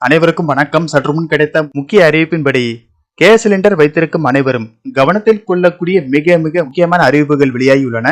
அனைவருக்கும் வணக்கம். சற்று முன் கிடைத்த முக்கிய அறிவிப்பின்படி கேஸ் சிலிண்டர் வைத்திருக்கும் அனைவரும் கவனத்தில் கொள்ளக்கூடிய மிக முக்கியமான அறிவிப்புகள் வெளியாகியுள்ளன.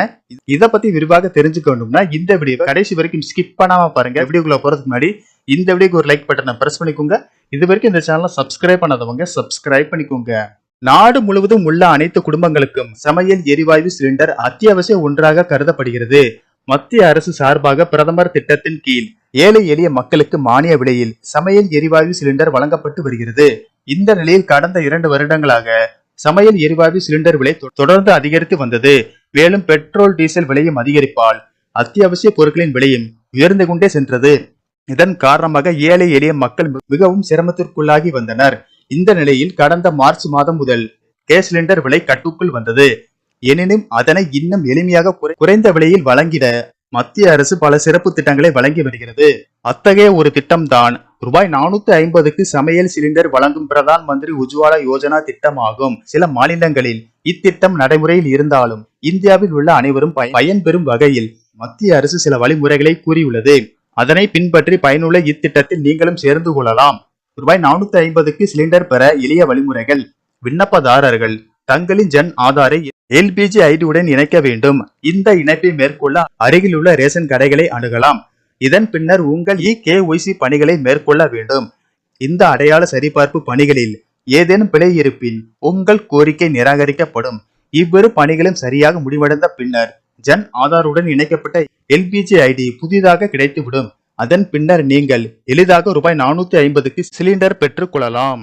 இதை பத்தி விரிவாக தெரிஞ்சுக்கணும்னா இந்த வீடியோ கடைசி வரைக்கும் ஸ்கிப் பண்ணாம பாருங்க. வீடியோக்குள்ள போறதுக்கு முன்னாடி இந்த வீடியோக்கு ஒரு லைக் பட்டனை பிரஸ் பண்ணிக்கோங்க. இது வரைக்கும் இந்த சேனலை சப்ஸ்கிரைப் பண்ணாதவங்க சப்ஸ்கிரைப் பண்ணிக்கோங்க. நாடு முழுவதும் உள்ள அனைத்து குடும்பங்களுக்கும் சமையல் எரிவாயு சிலிண்டர் அத்தியாவசிய ஒன்றாக கருதப்படுகிறது. மத்திய அரசு சார்பாக பிரதமர் திட்டத்தின் கீழ் ஏழை எளிய மக்களுக்கு மானிய விலையில் சமையல் எரிவாயு சிலிண்டர் வழங்கப்பட்டு வருகிறது. இந்த நிலையில் கடந்த 2 வருடங்களாக சமையல் எரிவாயு சிலிண்டர் விலை தொடர்ந்து அதிகரித்து வந்தது. மேலும் பெட்ரோல் டீசல் விலையும் அதிகரிப்பால் அத்தியாவசிய பொருட்களின் விலையும் உயர்ந்து கொண்டே சென்றது. இதன் காரணமாக ஏழை எளிய மக்கள் மிகவும் சிரமத்திற்குள்ளாகி வந்தனர். இந்த நிலையில் கடந்த மார்ச் மாதம் முதல் கேஸ் சிலிண்டர் விலை கட்டுக்குள் வந்தது. எனினும் அதனை இன்னும் எளிமையாக குறைந்த விலையில் வழங்கிட மத்திய அரசு பல சிறப்பு திட்டங்களை வழங்கி வருகிறது. அத்தகைய ஒரு திட்டம்தான் ரூபாய் 450க்கு சமையல் சிலிண்டர் வழங்கும் பிரதான் மந்திரி உஜ்வாலா யோஜனா திட்டமாகும். சில மாநிலங்களில் இத்திட்டம் நடைமுறையில் இருந்தாலும் இந்தியாவில் உள்ள அனைவரும் பயன்பெறும் வகையில் மத்திய அரசு சில வழிமுறைகளை கூறியுள்ளது. அதனை பின்பற்றி பயனுள்ள இத்திட்டத்தில் நீங்களும் சேர்ந்து கொள்ளலாம். ரூபாய் 450க்கு சிலிண்டர் பெற எளிய வழிமுறைகள்: விண்ணப்பதாரர்கள் தங்களின் ஜன் ஆதாரை எல்பிஜி ஐடியுடன் இணைக்க வேண்டும். இந்த இணைப்பை மேற்கொள்ள அருகில் உள்ள ரேஷன் கடைகளை அணுகலாம். இதன் பின்னர் உங்கள் KYC பணிகளை மேற்கொள்ள வேண்டும். இந்த அடையாள சரிபார்ப்பு பணிகளில் ஏதேனும் பிழை இருப்பின் உங்கள் கோரிக்கை நிராகரிக்கப்படும். இவ்விரு பணிகளும் சரியாக முடிவடைந்த பின்னர் ஜன் ஆதாருடன் இணைக்கப்பட்ட எல்பிஜி ஐடி புதிதாக கிடைத்துவிடும். அதன் பின்னர் நீங்கள் எளிதாக ரூபாய் 450க்கு சிலிண்டர் பெற்றுக் கொள்ளலாம்.